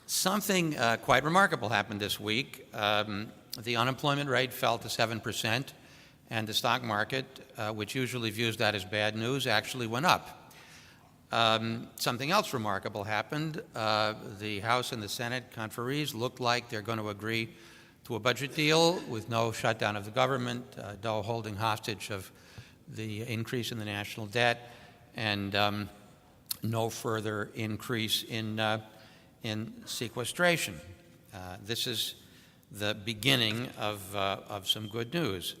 Something quite remarkable happened this week. The unemployment rate fell to 7%, and the stock market, which usually views that as bad news, actually went up. Something else remarkable happened. The House and the Senate conferees looked like they're going to agree to a budget deal with no shutdown of the government, no holding hostage of the increase in the national debt, and no further increase in sequestration. This is the beginning of some good news.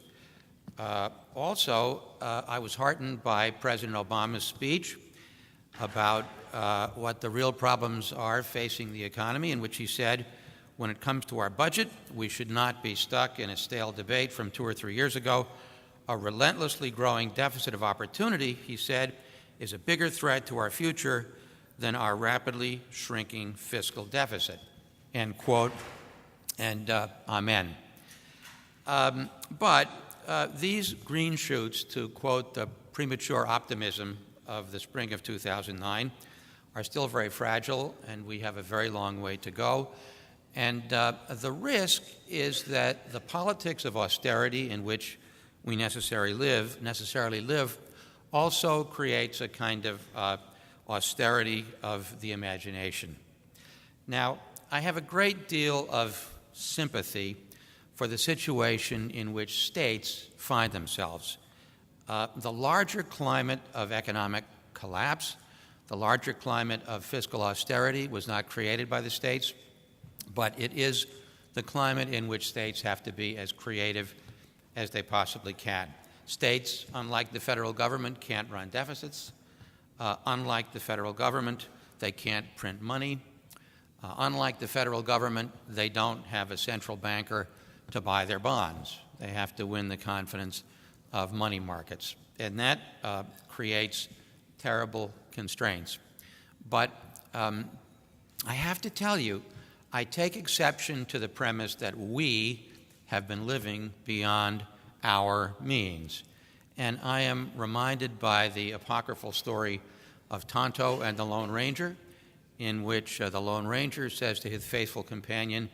Also, I was heartened by President Obama's speech about what the real problems are facing the economy, in which he said, when it comes to our budget, we should not be stuck in a stale debate from 2 or 3 years ago. A relentlessly growing deficit of opportunity, he said, is a bigger threat to our future than our rapidly shrinking fiscal deficit, end quote, and amen. But these green shoots, to quote the premature optimism of the spring of 2009, are still very fragile, and we have a very long way to go. And the risk is that the politics of austerity in which we necessarily live also creates a kind of austerity of the imagination. Now, I have a great deal of sympathy for the situation in which states find themselves. The larger climate of economic collapse, the larger climate of fiscal austerity was not created by the states, but it is the climate in which states have to be as creative as they possibly can. States, unlike the federal government, can't run deficits. Unlike the federal government, they can't print money. Unlike the federal government, they don't have a central banker to buy their bonds. They have to win the confidence of money markets. And that creates terrible constraints. But I have to tell you, I take exception to the premise that we have been living beyond our means. And I am reminded by the apocryphal story of Tonto and the Lone Ranger, in which the Lone Ranger says to his faithful companion,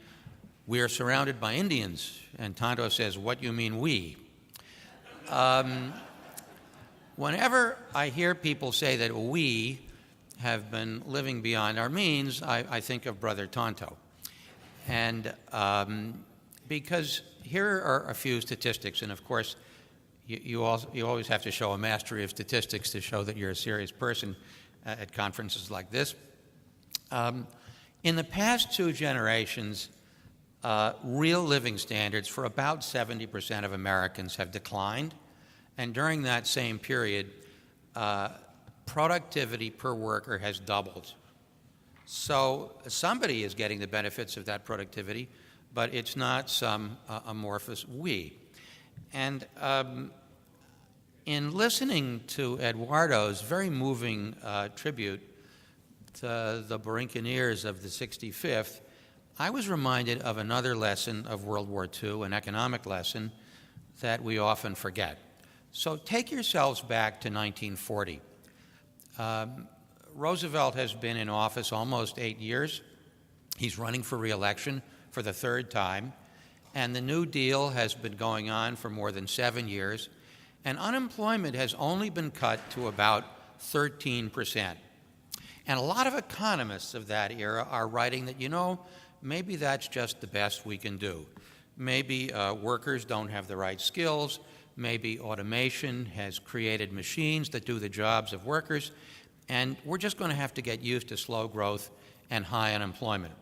"We are surrounded by Indians." And Tonto says, "What you mean we?" Whenever I hear people say that we have been living beyond our means, I think of Brother Tonto. And because here are a few statistics, and of course, you always have to show a mastery of statistics to show that you're a serious person at conferences like this. In the past 2 generations, real living standards for about 70% of Americans have declined, and during that same period, productivity per worker has doubled. So somebody is getting the benefits of that productivity, but it's not some amorphous we. And in listening to Eduardo's very moving tribute to the Borinqueniers of the 65th, I was reminded of another lesson of World War II, an economic lesson that we often forget. So take yourselves back to 1940. Roosevelt has been in office almost 8 years. He's running for re-election for the 3rd time, and the New Deal has been going on for more than 7 years, and unemployment has only been cut to about 13%. And a lot of economists of that era are writing that, maybe that's just the best we can do. Maybe workers don't have the right skills. Maybe automation has created machines that do the jobs of workers, and we're just going to have to get used to slow growth and high unemployment.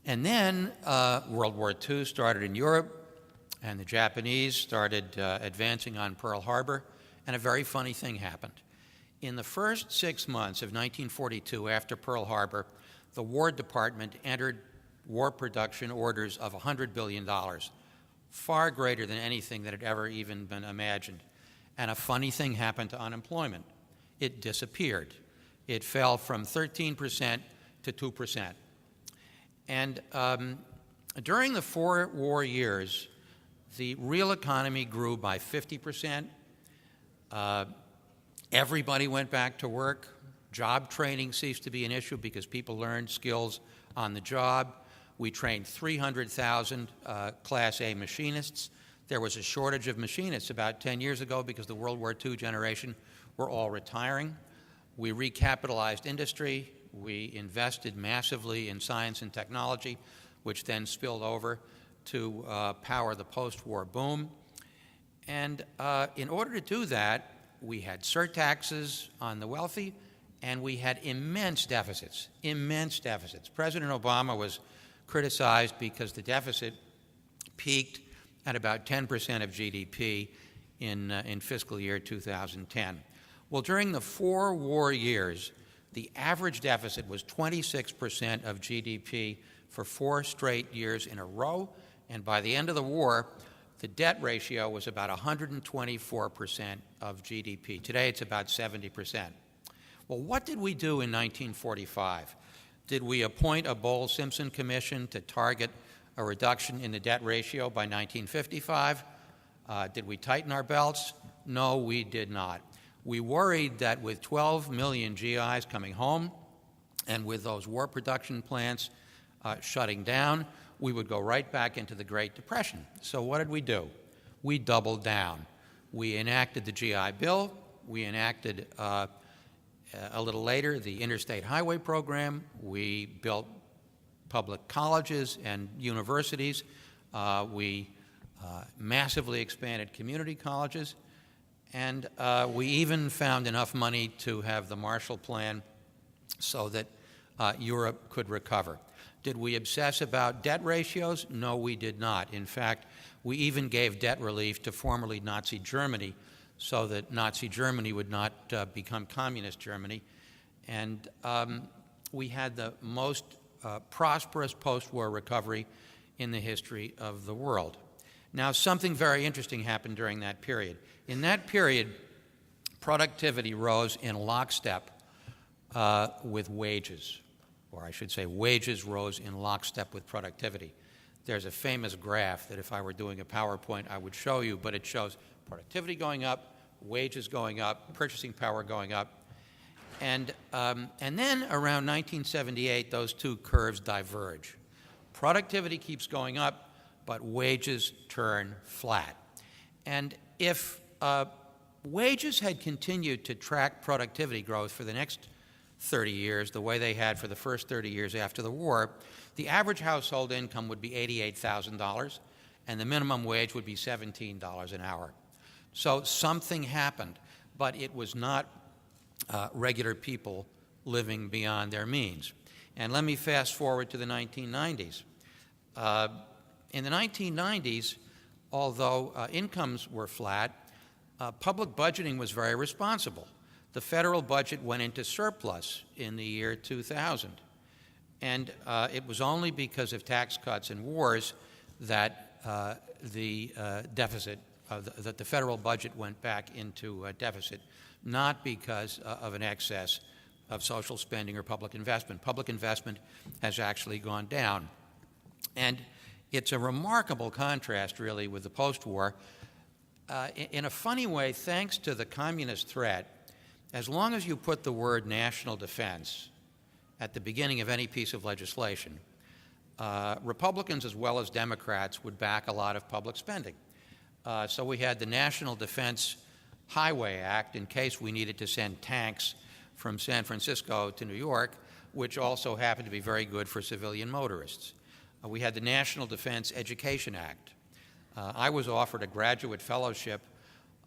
And then World War II started in Europe, and the Japanese started advancing on Pearl Harbor, and a very funny thing happened. In the first 6 months of 1942, after Pearl Harbor, the War Department entered war production orders of $100 billion, far greater than anything that had ever even been imagined. And a funny thing happened to unemployment. It disappeared. It fell from 13% to 2%. And during the 4 war years, the real economy grew by 50%. Everybody went back to work. Job training ceased to be an issue because people learned skills on the job. We trained 300,000 Class A machinists. There was a shortage of machinists about 10 years ago because the World War II generation were all retiring. We recapitalized industry. We invested massively in science and technology, which then spilled over to power the post-war boom. And in order to do that, we had surtaxes on the wealthy, and we had immense deficits, immense deficits. President Obama was criticized because the deficit peaked at about 10% of GDP in fiscal year 2010. Well, during the 4 war years, the average deficit was 26% of GDP for 4 straight years in a row, and by the end of the war, the debt ratio was about 124% of GDP. Today, it's about 70%. Well, what did we do in 1945? Did we appoint a Bowles-Simpson Commission to target a reduction in the debt ratio by 1955? Did we tighten our belts? No, we did not. We worried that with 12 million GIs coming home and with those war production plants shutting down, we would go right back into the Great Depression. So what did we do? We doubled down. We enacted the GI Bill. We enacted, a little later, the Interstate Highway Program. We built public colleges and universities. We massively expanded community colleges. And we even found enough money to have the Marshall Plan so that Europe could recover. Did we obsess about debt ratios? No, we did not. In fact, we even gave debt relief to formerly Nazi Germany so that Nazi Germany would not become communist Germany. And we had the most prosperous post-war recovery in the history of the world. Now, something very interesting happened during that period. In that period, productivity rose in lockstep with wages. Or I should say wages rose in lockstep with productivity. There's a famous graph that if I were doing a PowerPoint I would show you, but it shows productivity going up, wages going up, purchasing power going up. And then around 1978, those two curves diverge. Productivity keeps going up, but wages turn flat. And if wages had continued to track productivity growth for the next 30 years, the way they had for the first 30 years after the war, the average household income would be $88,000, and the minimum wage would be $17 an hour. So something happened, but it was not regular people living beyond their means. And let me fast forward to the 1990s. In the 1990s, although incomes were flat, public budgeting was very responsible. The federal budget went into surplus in the year 2000. And it was only because of tax cuts and wars that the deficit, that the federal budget went back into deficit, not because of an excess of social spending or public investment. Public investment has actually gone down. And it's a remarkable contrast, really, with the post-war. In a funny way, thanks to the communist threat, as long as you put the word national defense at the beginning of any piece of legislation, Republicans as well as Democrats would back a lot of public spending. So we had the National Defense Highway Act in case we needed to send tanks from San Francisco to New York, which also happened to be very good for civilian motorists. We had the National Defense Education Act. I was offered a graduate fellowship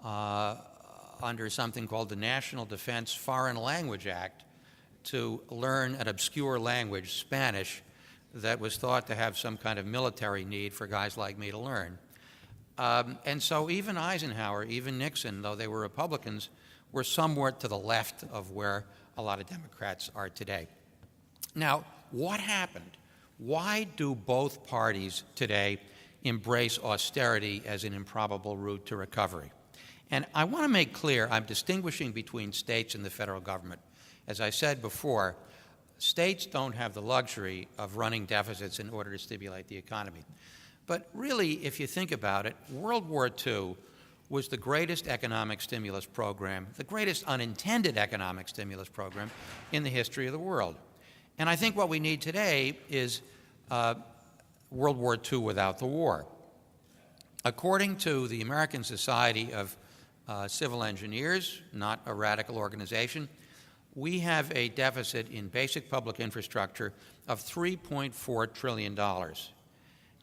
under something called the National Defense Foreign Language Act to learn an obscure language, Spanish, that was thought to have some kind of military need for guys like me to learn. And so even Eisenhower, even Nixon, though they were Republicans, were somewhat to the left of where a lot of Democrats are today. Now, what happened? Why do both parties today embrace austerity as an improbable route to recovery? And I want to make clear I'm distinguishing between states and the federal government. As I said before, states don't have the luxury of running deficits in order to stimulate the economy. But really, if you think about it, World War II was the greatest economic stimulus program, the greatest unintended economic stimulus program in the history of the world. And I think what we need today is World War II without the war. According to the American Society of Civil Engineers, not a radical organization, we have a deficit in basic public infrastructure of $3.4 trillion.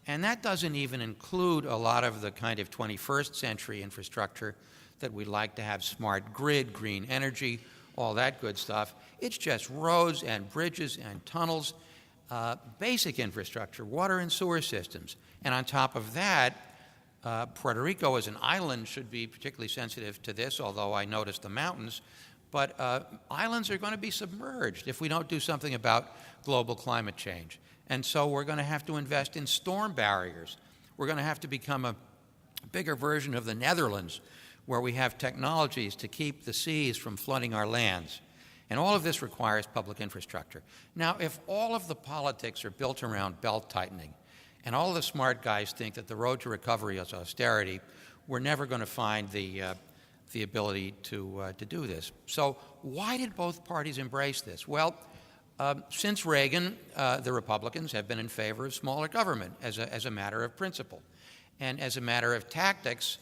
And that doesn't even include a lot of the kind of 21st century infrastructure that we'd like to have: smart grid, green energy, all that good stuff. It's just roads and bridges and tunnels, basic infrastructure, water and sewer systems. And on top of that, Puerto Rico as an island should be particularly sensitive to this, although I noticed the mountains. But islands are going to be submerged if we don't do something about global climate change. And so we're going to have to invest in storm barriers. We're going to have to become a bigger version of the Netherlands, where we have technologies to keep the seas from flooding our lands. And all of this requires public infrastructure. Now, if all of the politics are built around belt tightening, and all the smart guys think that the road to recovery is austerity, we're never going to find the ability to do this. So why did both parties embrace this? Well, since Reagan, the Republicans have been in favor of smaller government as a matter of principle. And as a matter of tactics,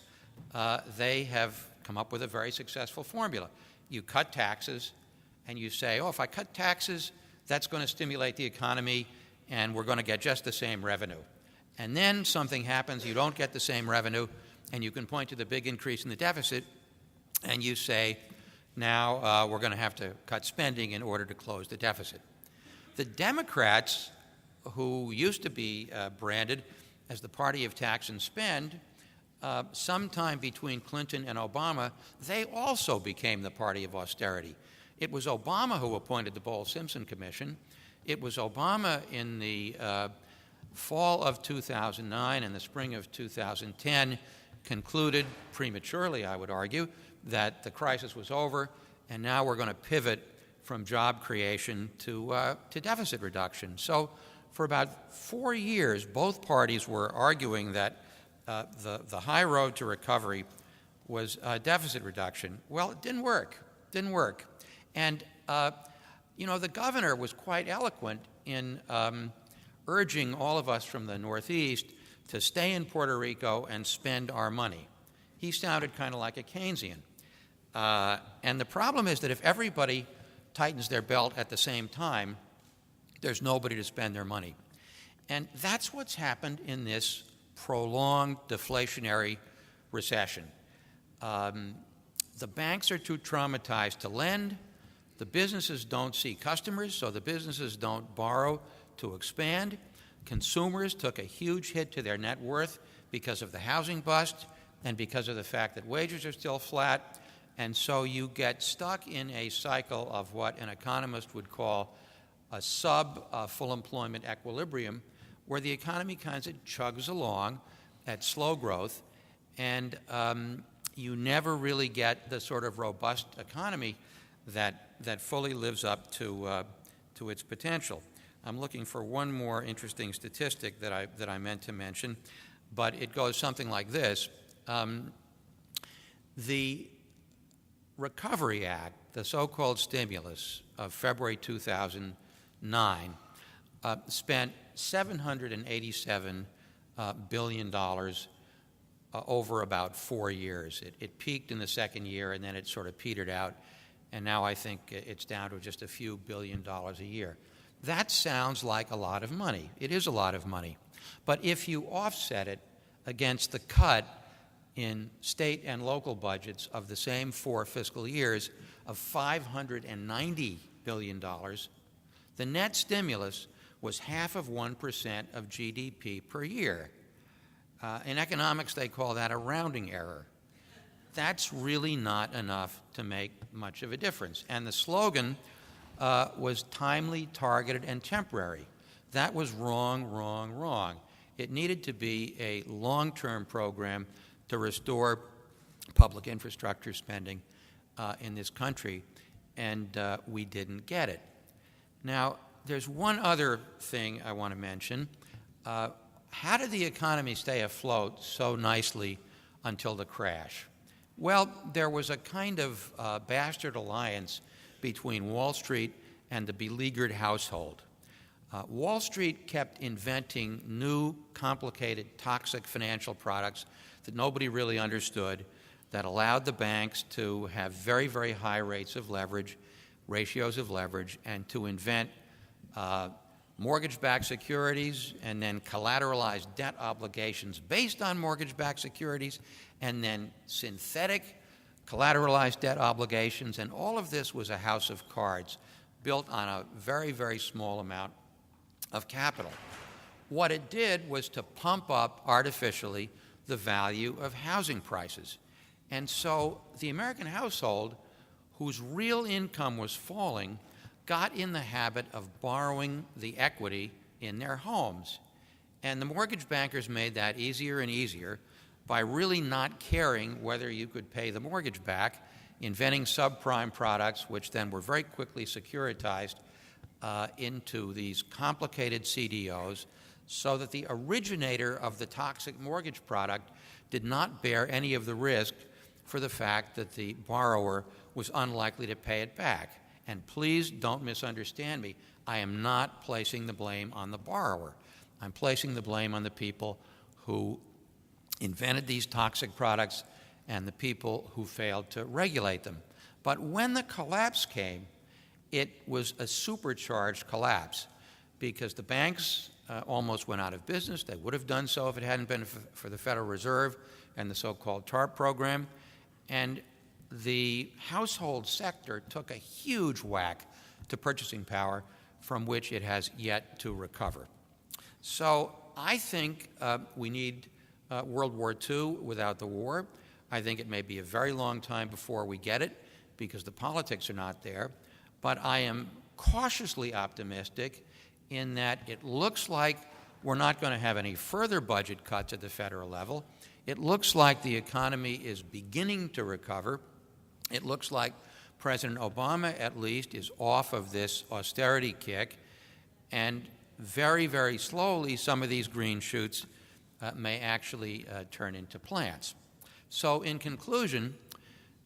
they have come up with a very successful formula. You cut taxes, and you say, oh, if I cut taxes, that's going to stimulate the economy, and we're going to get just the same revenue. And then something happens, you don't get the same revenue, and you can point to the big increase in the deficit, and you say, now we're going to have to cut spending in order to close the deficit. The Democrats, who used to be branded as the party of tax and spend, sometime between Clinton and Obama, they also became the party of austerity. It was Obama who appointed the Bowles-Simpson Commission. It was Obama in the fall of 2009 and the spring of 2010 concluded, prematurely I would argue, that the crisis was over, and now we're going to pivot from job creation to deficit reduction. So for about 4 years, both parties were arguing that the high road to recovery was deficit reduction. Well, it didn't work. And, the governor was quite eloquent in urging all of us from the Northeast to stay in Puerto Rico and spend our money. He sounded kind of like a Keynesian. And the problem is that if everybody tightens their belt at the same time, there's nobody to spend their money. And that's what's happened in this prolonged deflationary recession. The banks are too traumatized to lend. The businesses don't see customers, so the businesses don't borrow to expand. Consumers took a huge hit to their net worth because of the housing bust and because of the fact that wages are still flat. And so you get stuck in a cycle of what an economist would call a sub-full employment equilibrium, where the economy kind of chugs along at slow growth, and you never really get the sort of robust economy that fully lives up to its potential. I'm looking for one more interesting statistic that I meant to mention, but it goes something like this. The Recovery Act, the so-called stimulus of February 2009, spent $787 billion over about 4 years. It peaked in the second year, and then it sort of petered out, and now I think it's down to just a few $1 billion a year. That sounds like a lot of money. It is a lot of money. But if you offset it against the cut in state and local budgets of the same 4 fiscal years of $590 billion, the net stimulus was 0.5% of GDP per year. In economics, they call that a rounding error. That's really not enough to make much of a difference. And the slogan was timely, targeted, and temporary. That was wrong. It needed to be a long-term program to restore public infrastructure spending in this country, and we didn't get it. Now, there's one other thing I want to mention. How did the economy stay afloat so nicely until the crash? Well, there was a kind of bastard alliance between Wall Street and the beleaguered household. Wall Street kept inventing new, complicated, toxic financial products that nobody really understood, that allowed the banks to have very, very high rates of leverage, ratios of leverage, and to invent mortgage-backed securities and then collateralized debt obligations based on mortgage-backed securities, and then synthetic collateralized debt obligations. And all of this was a house of cards built on a very, very small amount of capital. What it did was to pump up artificially the value of housing prices. And so the American household, whose real income was falling, got in the habit of borrowing the equity in their homes. And the mortgage bankers made that easier and easier by really not caring whether you could pay the mortgage back, inventing subprime products, which then were very quickly securitized into these complicated CDOs, so that the originator of the toxic mortgage product did not bear any of the risk for the fact that the borrower was unlikely to pay it back. And please don't misunderstand me. I am not placing the blame on the borrower. I'm placing the blame on the people who invented these toxic products and the people who failed to regulate them. But when the collapse came, it was a supercharged collapse because the banks almost went out of business. They would have done so if it hadn't been for the Federal Reserve and the so-called TARP program. And the household sector took a huge whack to purchasing power from which it has yet to recover. So I think we need World War II without the war. I think it may be a very long time before we get it because the politics are not there. But I am cautiously optimistic in that it looks like we're not going to have any further budget cuts at the federal level. It looks like the economy is beginning to recover. It looks like President Obama, at least, is off of this austerity kick. And very, very slowly, some of these green shoots may actually turn into plants. So in conclusion,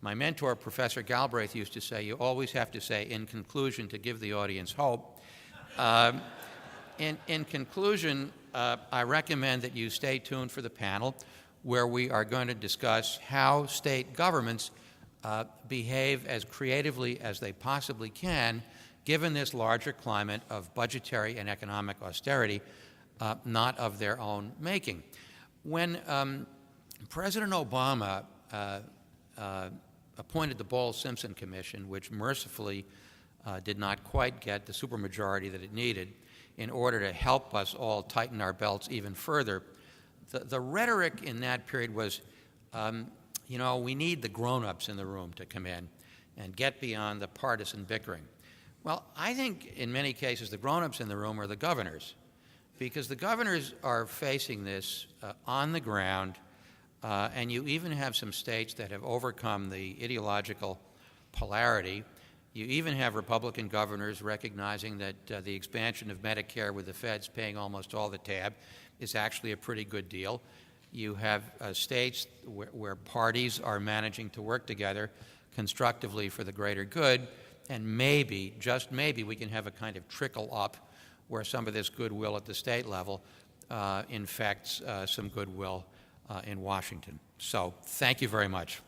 my mentor, Professor Galbraith, used to say, you always have to say, in conclusion, to give the audience hope. In conclusion, I recommend that you stay tuned for the panel where we are going to discuss how state governments behave as creatively as they possibly can given this larger climate of budgetary and economic austerity, not of their own making. When President Obama appointed the Bowles-Simpson Commission, which mercifully did not quite get the supermajority that it needed in order to help us all tighten our belts even further, the rhetoric in that period was, we need the grown-ups in the room to come in and get beyond the partisan bickering. Well, I think in many cases the grown-ups in the room are the governors, because the governors are facing this on the ground, and you even have some states that have overcome the ideological polarity. You even have Republican governors recognizing that the expansion of Medicare with the feds paying almost all the tab is actually a pretty good deal. You have states where parties are managing to work together constructively for the greater good, and maybe, just maybe, we can have a kind of trickle up where some of this goodwill at the state level infects some goodwill in Washington. So thank you very much.